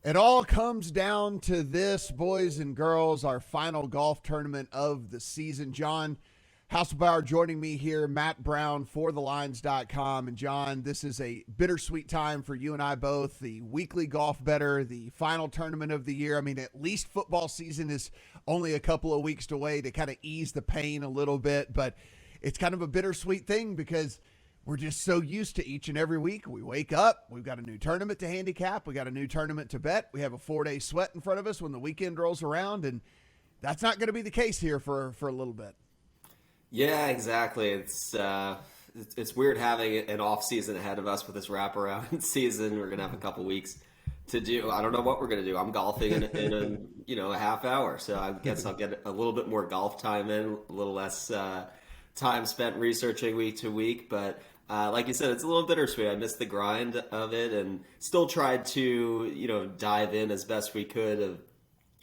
It all comes down to this, boys and girls, our final golf tournament of the season. John Hasselbauer joining me here, Matt Brown for thelines.com. And John, this is a bittersweet time for you and I both. The weekly golf better, the final tournament of the year. I mean, at least football season is only a couple of weeks away to kind of ease the pain a little bit. But it's kind of a bittersweet thing because we're just so used to each and every week. We wake up, we've got a new tournament to handicap, we got a new tournament to bet, we have a 4-day sweat in front of us when the weekend rolls around, and that's not going to be the case here for a little bit. Yeah, exactly. It's weird having an off season ahead of us with this wraparound season. We're gonna have a couple weeks to do. I don't know what we're gonna do. I'm golfing in a half hour, so I guess I'll get a little bit more golf time in, a little less time spent researching week to week, but. Like you said, it's a little bittersweet. I missed the grind of it and still tried to, dive in as best we could of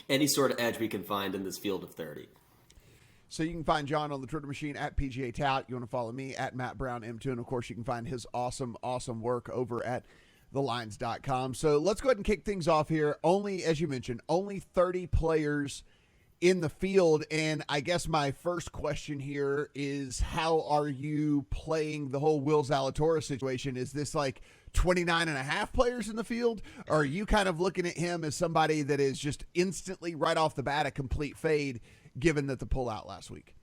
any sort of edge we can find in this field of 30. So you can find John on the Twitter machine at PGA Tout. You want to follow me at Matt Brown M2. And, of course, you can find his awesome work over at thelines.com. So let's go ahead and kick things off here. As you mentioned, only 30 players in the field. And I guess my first question here is, how are you playing the whole Will Zalatoris situation? Is this like 29 and a half players in the field? Or are you kind of looking at him as somebody that is just instantly right off the bat a complete fade, given that the pullout last week?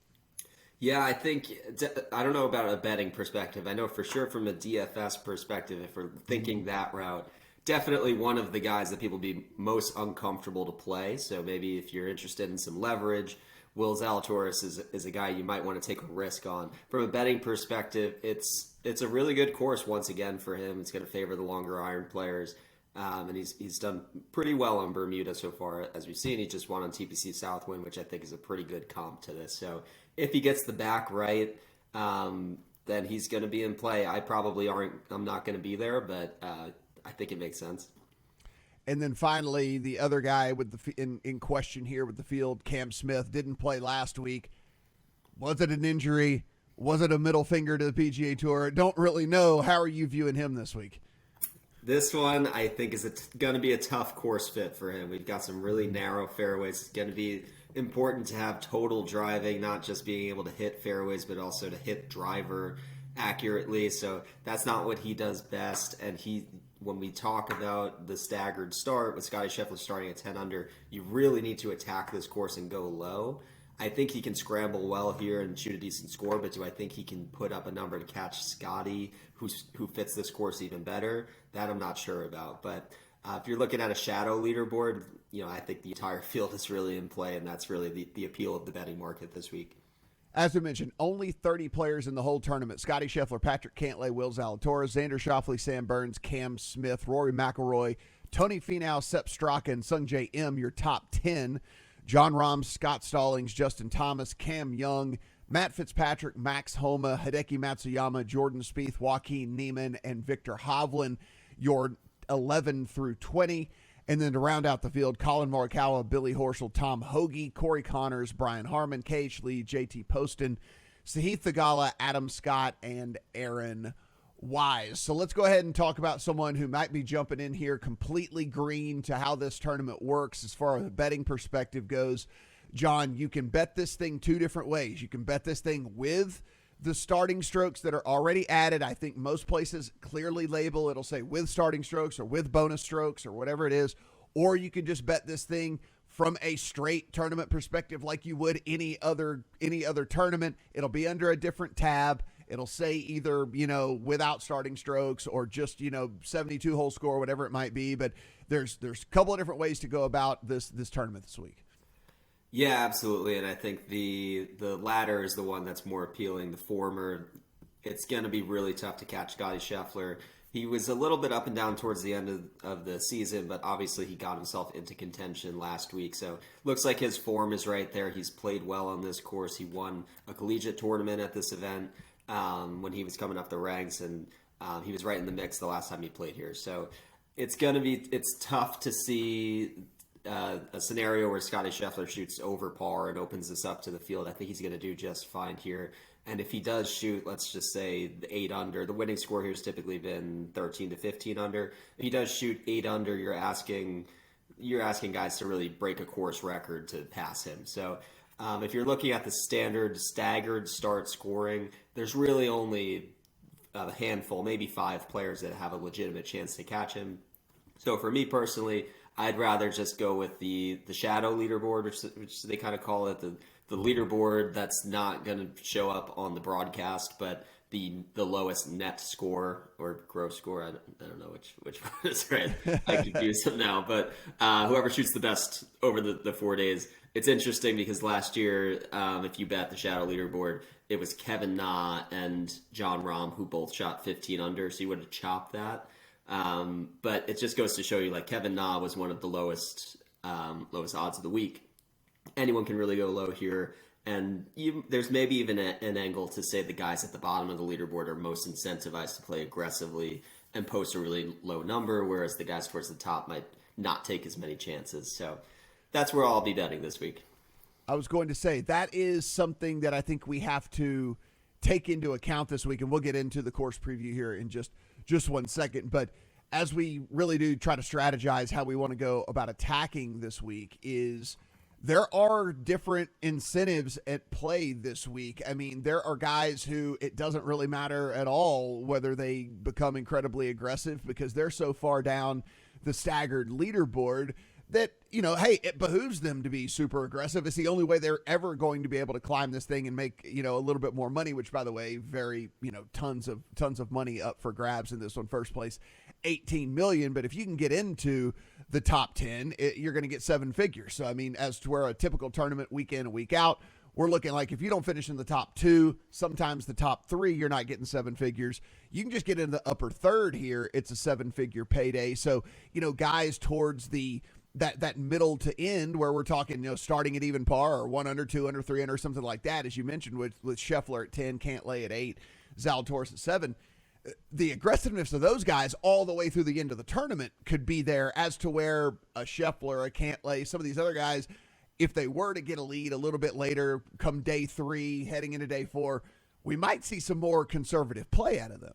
Yeah, I don't know about a betting perspective. I know for sure from a DFS perspective, if we're thinking that route, definitely one of the guys that people be most uncomfortable to play. So maybe if you're interested in some leverage, Will Zalatoris is a guy you might want to take a risk on. From a betting perspective, it's a really good course once again for him. It's going to favor the longer iron players. And he's done pretty well on Bermuda so far, as we've seen. He just won on TPC Southwind, which I think is a pretty good comp to this. So if he gets the back right, then he's going to be in play. I'm not going to be there, but I think it makes sense. And then finally, the other guy with in question here with the field, Cam Smith, didn't play last week. Was it an injury? Was it a middle finger to the PGA Tour? Don't really know. How are you viewing him this week? This one, I think, is going to be a tough course fit for him. We've got some really narrow fairways. It's going to be important to have total driving, not just being able to hit fairways, but also to hit driver accurately. So that's not what he does best. And when we talk about the staggered start with Scottie Scheffler starting at 10 under, you really need to attack this course and go low. I think he can scramble well here and shoot a decent score, but do I think he can put up a number to catch Scottie, who fits this course even better? That I'm not sure about. But if you're looking at a shadow leaderboard, I think the entire field is really in play, and that's really the appeal of the betting market this week. As we mentioned, only 30 players in the whole tournament. Scottie Scheffler, Patrick Cantlay, Will Zalatoris, Xander Schauffele, Sam Burns, Cam Smith, Rory McIlroy, Tony Finau, Sepp Straka, and Sungjae Im, your top 10. John Rahm, Scott Stallings, Justin Thomas, Cam Young, Matt Fitzpatrick, Max Homa, Hideki Matsuyama, Jordan Spieth, Joaquin Niemann, and Victor Hovland, your 11 through 20. And then to round out the field, Colin Morikawa, Billy Horschel, Tom Hoagie, Corey Connors, Brian Harmon, K.H. Lee, JT Poston, Sahith Theegala, Adam Scott, and Aaron Wise. So let's go ahead and talk about someone who might be jumping in here completely green to how this tournament works as far as a betting perspective goes. John, you can bet this thing two different ways. You can bet this thing with the starting strokes that are already added. I think most places clearly label, it'll say with starting strokes or with bonus strokes or whatever it is. Or you can just bet this thing from a straight tournament perspective like you would any other tournament. It'll be under a different tab. It'll say either, without starting strokes or just, 72 hole score, whatever it might be. But there's a couple of different ways to go about this tournament this week. Yeah, absolutely. And I think the latter is the one that's more appealing. The former, it's going to be really tough to catch Scottie Scheffler. He was a little bit up and down towards the end of the season, but obviously he got himself into contention last week. So looks like his form is right there. He's played well on this course. He won a collegiate tournament at this event when he was coming up the ranks, and he was right in the mix the last time he played here. So it's tough to see a scenario where Scottie Scheffler shoots over par and opens this up to the field. I think he's going to do just fine here. And if he does shoot, let's just say the 8 under, the winning score here has typically been 13 to 15 under. If he does shoot 8 under, you're asking you're asking guys to really break a course record to pass him. So if you're looking at the standard staggered start scoring, there's really only a handful, maybe 5 players that have a legitimate chance to catch him. So for me personally, I'd rather just go with the shadow leaderboard, which they kind of call it, the leaderboard that's not going to show up on the broadcast, but the lowest net score or gross score. I don't know which one is right. I confuse them now, but whoever shoots the best over the 4 days. It's interesting because last year, if you bet the shadow leaderboard, it was Kevin Na and John Rahm who both shot 15 under, so you would have chopped that. But it just goes to show you, like, Kevin Na was one of the lowest odds of the week. Anyone can really go low here. And there's maybe even an angle to say the guys at the bottom of the leaderboard are most incentivized to play aggressively and post a really low number, whereas the guys towards the top might not take as many chances. So that's where I'll be betting this week. I was going to say that is something that I think we have to take into account this week, and we'll get into the course preview here in just 1 second. But as we really do try to strategize how we want to go about attacking this week, is there are different incentives at play this week. I mean, there are guys who it doesn't really matter at all whether they become incredibly aggressive because they're so far down the staggered leaderboard that, hey, it behooves them to be super aggressive. It's the only way they're ever going to be able to climb this thing and make, a little bit more money, which, by the way, tons of money up for grabs in this one. First place, 18 million. But if you can get into the top 10, you're going to get 7 figures. So, I mean, as to where a typical tournament week in and week out, we're looking like if you don't finish in the top 2, sometimes the top 3, you're not getting 7 figures. You can just get into the upper third here. It's a 7-figure payday. So, guys towards that middle to end where we're talking, starting at even par or 1 under, 2 under, 3 under, something like that, as you mentioned with Scheffler at 10, Cantlay at 8, Zalatoris at 7. The aggressiveness of those guys all the way through the end of the tournament could be there, as to where a Scheffler, a Cantlay, some of these other guys, if they were to get a lead a little bit later, come day 3, heading into day 4, we might see some more conservative play out of them.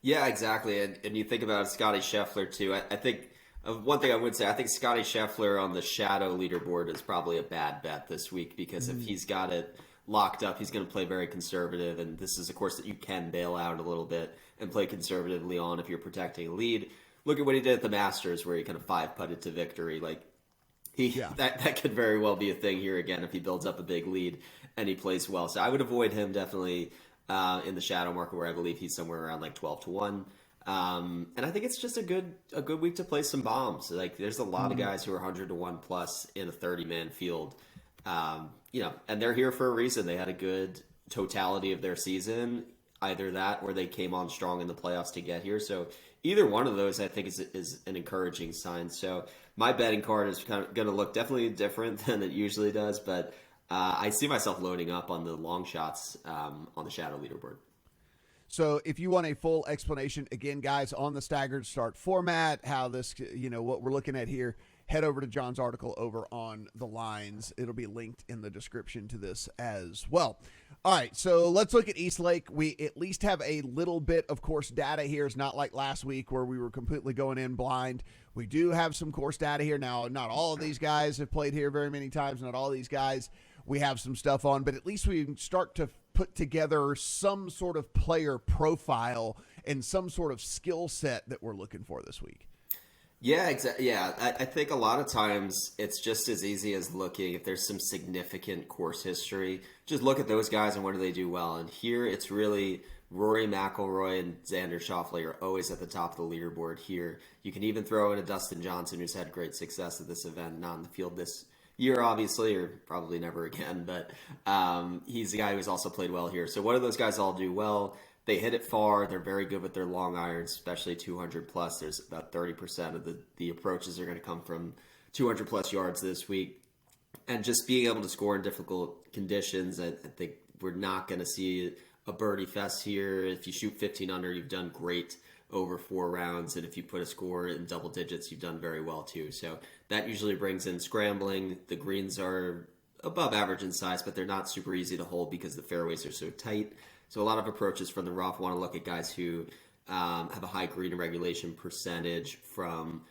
Yeah, exactly. And you think about Scotty Scheffler too. I think one thing I would say, I think Scotty Scheffler on the shadow leaderboard is probably a bad bet this week because if he's got it locked up, he's going to play very conservative. And this is a course that you can bail out a little bit and play conservatively on if you're protecting a lead. Look at what he did at the Masters where he kind of 5-putted to victory. Like that could very well be a thing here again if he builds up a big lead and he plays well. So I would avoid him definitely in the shadow market where I believe he's somewhere around like 12-1. And I think it's just a good week to play some bombs. Like there's a lot of guys who are 100-1 plus in a 30-man field, and they're here for a reason. They had a good totality of their season, either that or they came on strong in the playoffs to get here. So either one of those, I think, is an encouraging sign. So my betting card is kind of going to look definitely different than it usually does, but I see myself loading up on the long shots on the shadow leaderboard. So if you want a full explanation, again, guys, on the staggered start format, how this, what we're looking at here, head over to John's article over on the lines. It'll be linked in the description to this as well. All right, so let's look at East Lake. We at least have a little bit of course data here. It's not like last week where we were completely going in blind. We do have some course data here. Now, not all of these guys have played here very many times. Not all of these guys we have some stuff on, but at least we start to put together some sort of player profile and some sort of skill set that we're looking for this week. Yeah, exactly. Yeah, I think a lot of times it's just as easy as looking if there's some significant course history. Just look at those guys and what do they do well. And here it's really Rory McIlroy and Xander Schauffele are always at the top of the leaderboard here. You can even throw in a Dustin Johnson who's had great success at this event, not in the field this year, obviously, or probably never again. But he's the guy who's also played well here. So what do those guys all do well? They hit it far. They're very good with their long irons, especially 200 plus. There's about 30% of the approaches are going to come from 200 plus yards this week. And just being able to score in difficult conditions, I think we're not going to see a birdie fest here. If you shoot 15 under, you've done great over 4 rounds. And if you put a score in double digits, you've done very well too. So that usually brings in scrambling. The greens are above average in size, but they're not super easy to hold because the fairways are so tight. So a lot of approaches from the rough want to look at guys who have a high green regulation percentage from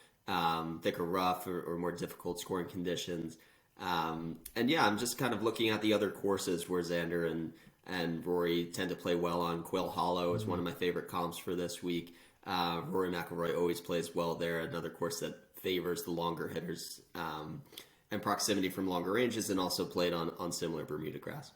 thicker rough or more difficult scoring conditions. And yeah, I'm just kind of looking at the other courses where Xander and Rory tend to play well on. Quill Hollow is one of my favorite comps for this week. Rory McIlroy always plays well there. Another course that favors the longer hitters and proximity from longer ranges, and also played on similar Bermuda grass.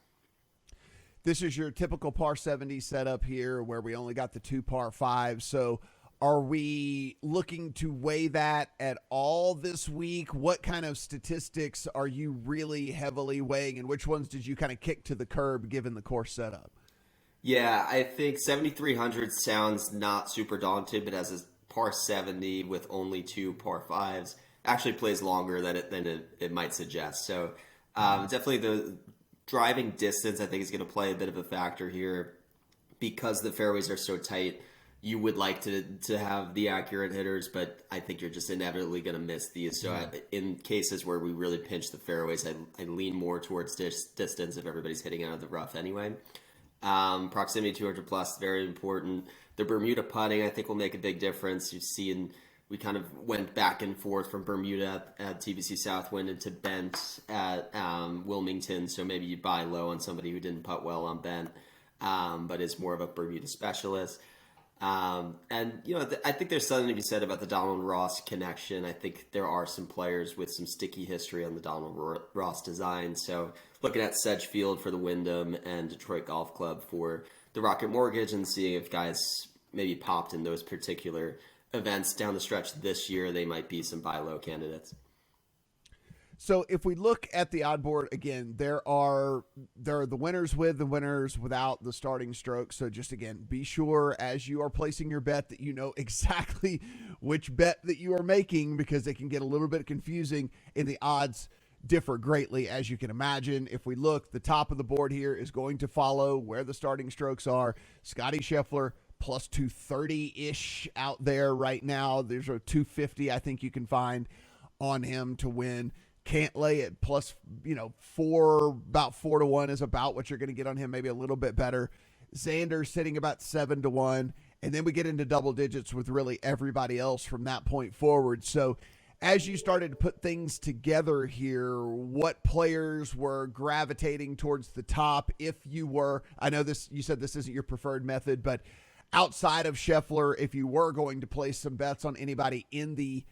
This is your typical par 70 setup here where we only got the 2 par 5s. So are we looking to weigh that at all this week? What kind of statistics are you really heavily weighing, and which ones did you kind of kick to the curb given the course setup? Yeah, I think 7,300 sounds not super daunting, but as a par 70 with only 2 par 5s actually plays longer than it might suggest. So definitely the driving distance, I think, is going to play a bit of a factor here because the fairways are so tight. You would like to have the accurate hitters, but I think you're just inevitably going to miss these. So in cases where we really pinch the fairways, I lean more towards distance if everybody's hitting out of the rough anyway. Proximity 200 plus, very important. The Bermuda putting, I think, will make a big difference. You've seen we kind of went back and forth from Bermuda at TPC Southwind into Bent at Wilmington. So maybe you buy low on somebody who didn't putt well on Bent, but is more of a Bermuda specialist. And, I think there's something to be said about the Donald Ross connection. I think there are some players with some sticky history on the Donald Ross design. So looking at Sedgefield for the Wyndham and Detroit Golf Club for the Rocket Mortgage, and seeing if guys maybe popped in those particular events down the stretch this year, they might be some buy low candidates. So if we look at the odd board again, there are the winners with, the winners without the starting stroke. So just again, be sure as you are placing your bet that you know exactly which bet that you are making, because it can get a little bit confusing and the odds differ greatly, as you can imagine. If we look, the top of the board here is going to follow where the starting strokes are. Scotty Scheffler plus 230-ish out there right now. There's a 250 I think you can find on him to win. Cantlay at plus, about 4 to 1 is about what you're going to get on him, maybe a little bit better. Xander sitting about 7 to 1. And then we get into double digits with really everybody else from that point forward. So as you started to put things together here, what players were gravitating towards the top? If you were, I know you said this isn't your preferred method, but outside of Scheffler, if you were going to place some bets on anybody in the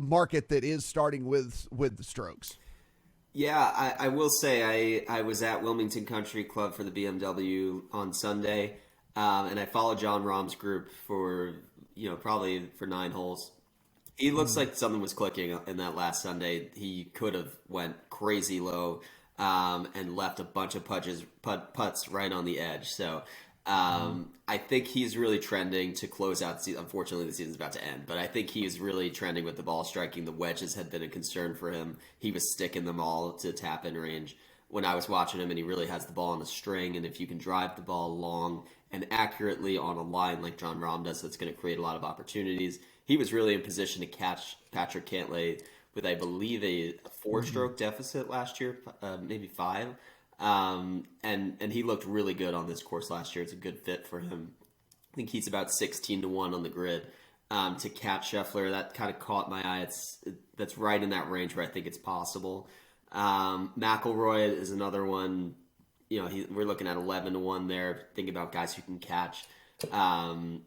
market that is starting with the strokes. Yeah, I will say I was at Wilmington Country Club for the BMW on Sunday, and I followed John Rahm's group for probably for 9 holes. He looks like something was clicking in that last Sunday. He could have went crazy low and left a bunch of putts right on the edge. So I think he's really trending to close out the season. Unfortunately, the season's about to end, but I think he is really trending with the ball striking. The wedges had been a concern for him. He was sticking them all to tap-in range when I was watching him, and he really has the ball on the string. And if you can drive the ball long and accurately on a line like John Rahm does, that's going to create a lot of opportunities. He was really in position to catch Patrick Cantlay with, I believe, a 4-stroke deficit last year, maybe 5. And he looked really good on this course last year. It's a good fit for him. I think he's about 16 to 1 on the grid to catch Scheffler. That kind of caught my eye. That's right in that range where I think it's possible. McIlroy is another one. We're looking at 11 to 1 there. Thinking about guys who can catch Scotty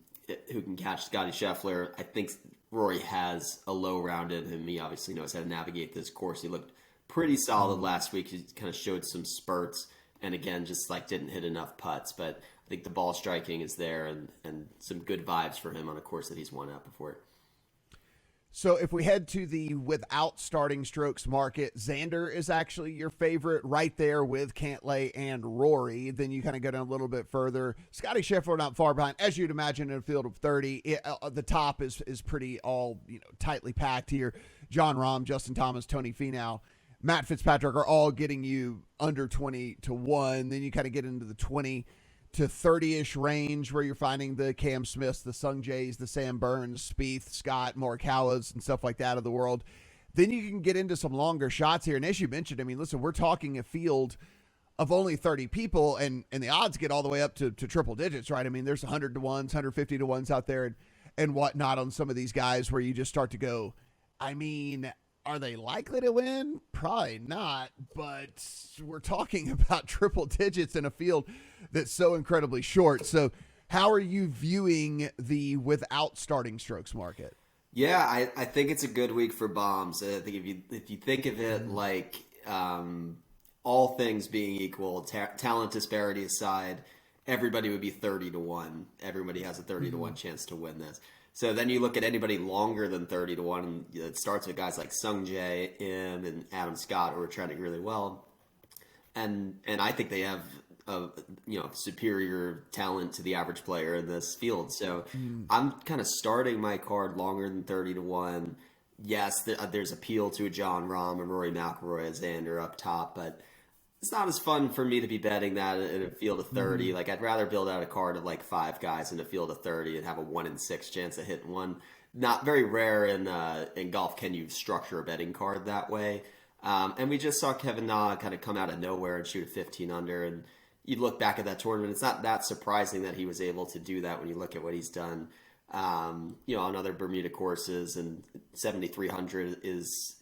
Scheffler. I think Rory has a low round in him. He obviously knows how to navigate this course. He looked pretty solid last week. He kind of showed some spurts, and again, just didn't hit enough putts. But I think the ball striking is there, and some good vibes for him on a course that he's won at before. So if we head to the without starting strokes market, Xander is actually your favorite right there with Cantlay and Rory. Then you kind of go down a little bit further. Scotty Scheffler not far behind, as you'd imagine in a field of 30. The top is pretty all tightly packed here. John Rahm, Justin Thomas, Tony Finau, Matt Fitzpatrick are all getting you under 20 to 1. Then you kind of get into the 20 to 30-ish range where you're finding the Cam Smiths, the Sung Jays, the Sam Burns, Spieth, Scott, Morikawas, and stuff like that of the world. Then you can get into some longer shots here. And as you mentioned, listen, we're talking a field of only 30 people, and the odds get all the way up to triple digits, right? There's 100 to 1s, 150 to 1s out there and whatnot on some of these guys where you just start to go, I mean, are they likely to win? Probably not, but we're talking about triple digits in a field that's so incredibly short. So, how are you viewing the without starting strokes market? Yeah, I think it's a good week for bombs. I think if you think of it like all things being equal, talent disparity aside, everybody would be 30-1. Everybody has a 30-1 chance to win this. So then you look at anybody longer than 30-1, and it starts with guys like Sung Jae, Im, and Adam Scott who are trending really well. And I think they have superior talent to the average player in this field. So I'm kind of starting my card longer than 30-1. Yes, there's appeal to a John Rahm and Rory McIlroy as Xander up top, but it's not as fun for me to be betting that in a field of 30. Like, I'd rather build out a card of like 5 guys in a field of 30 and have a 1 in 6 chance of hitting one. Not very rare in golf can you structure a betting card that way. And we just saw Kevin Na kind of come out of nowhere and shoot a 15 under. And you look back at that tournament, it's not that surprising that he was able to do that when you look at what he's done, on other Bermuda courses. And 7,300 is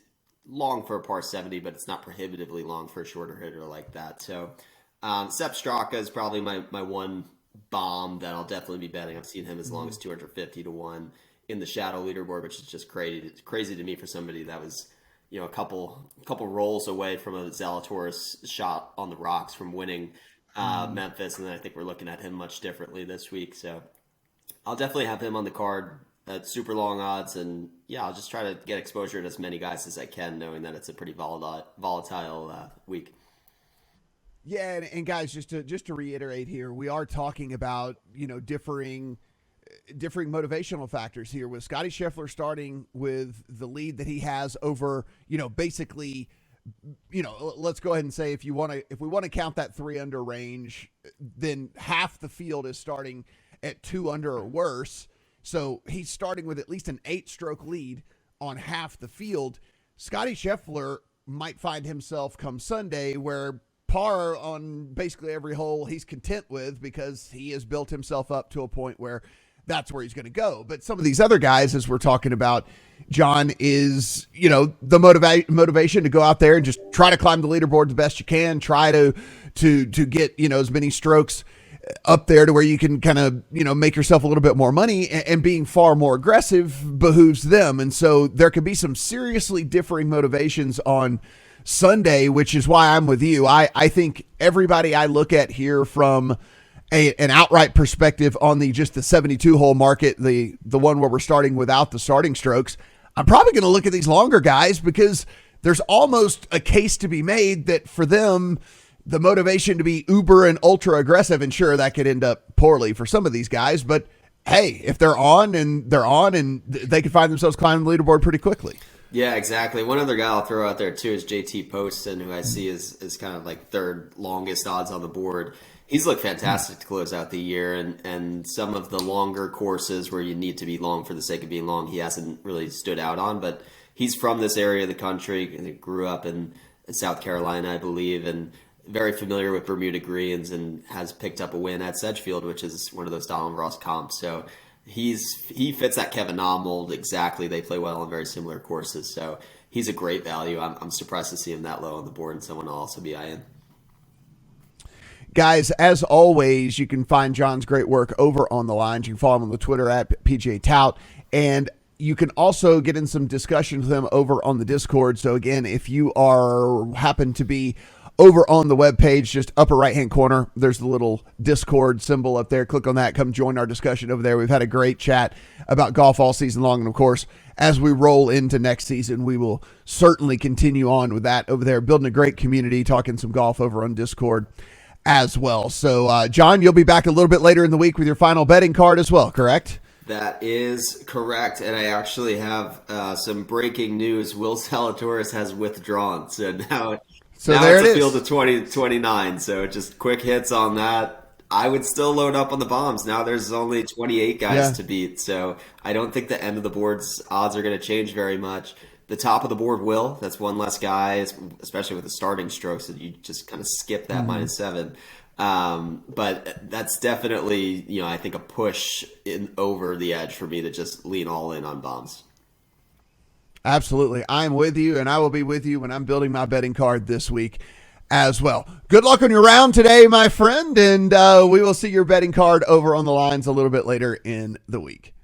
long for a par 70, but it's not prohibitively long for a shorter hitter like that. So Sepp Straka is probably my one bomb that I'll definitely be betting. I've seen him as long as 250-1 in the shadow leaderboard, which is just crazy to me for somebody that was a couple rolls away from a Zalatoris shot on the rocks from winning Memphis, and then I think we're looking at him much differently this week. So I'll definitely have him on the card at super long odds, and I'll just try to get exposure to as many guys as I can, knowing that it's a pretty volatile week. Yeah, and guys, just to reiterate here, we are talking about differing motivational factors here, with Scotty Scheffler starting with the lead that he has over basically, let's go ahead and say if we want to count that 3 under range, then half the field is starting at 2 under or worse. So he's starting with at least an 8-stroke lead on half the field. Scotty Scheffler might find himself come Sunday where par on basically every hole he's content with, because he has built himself up to a point where that's where he's going to go. But some of these other guys, as we're talking about, John, is, the motivation to go out there and just try to climb the leaderboard the best you can, try to get, as many strokes up there to where you can kind of, make yourself a little bit more money, and being far more aggressive behooves them. And so there could be some seriously differing motivations on Sunday, which is why I'm with you. I think everybody I look at here from an outright perspective on just the 72 hole market, the one where we're starting without the starting strokes, I'm probably going to look at these longer guys, because there's almost a case to be made that for them, the motivation to be uber and ultra aggressive, and sure, that could end up poorly for some of these guys, but hey, if they're on and they can find themselves climbing the leaderboard pretty quickly. Yeah, exactly. One other guy I'll throw out there too is JT Poston, who I see is kind of like third longest odds on the board. He's looked fantastic to close out the year, and some of the longer courses where you need to be long for the sake of being long, he hasn't really stood out on, but he's from this area of the country, and he grew up in South Carolina, I believe, and very familiar with Bermuda greens, and has picked up a win at Sedgefield, which is one of those Donald Ross comps. So he fits that Kevin Na mold exactly. They play well on very similar courses, so he's a great value. I'm surprised to see him that low on the board, and someone will also be eyeing. Guys, as always, you can find John's great work over on the lines. You can follow him on the Twitter at PGA Tout, and you can also get in some discussion with him over on the Discord. So again, if you happen to be over on the webpage, just upper right-hand corner, there's the little Discord symbol up there. Click on that. Come join our discussion over there. We've had a great chat about golf all season long. And, of course, as we roll into next season, we will certainly continue on with that over there, building a great community, talking some golf over on Discord as well. So, John, you'll be back a little bit later in the week with your final betting card as well, correct? That is correct, and I actually have some breaking news. Will Zalatoris has withdrawn, so now it's a field of 29. So just quick hits on that. I would still load up on the bombs. Now there's only 28 guys to beat, so I don't think the end of the board's odds are going to change very much. The top of the board will. That's one less guy, especially with the starting strokes, that you just kind of skip that -7. But that's definitely, I think a push over the edge for me to just lean all in on bombs. Absolutely. I'm with you, and I will be with you when I'm building my betting card this week as well. Good luck on your round today, my friend, and we will see your betting card over on the lines a little bit later in the week.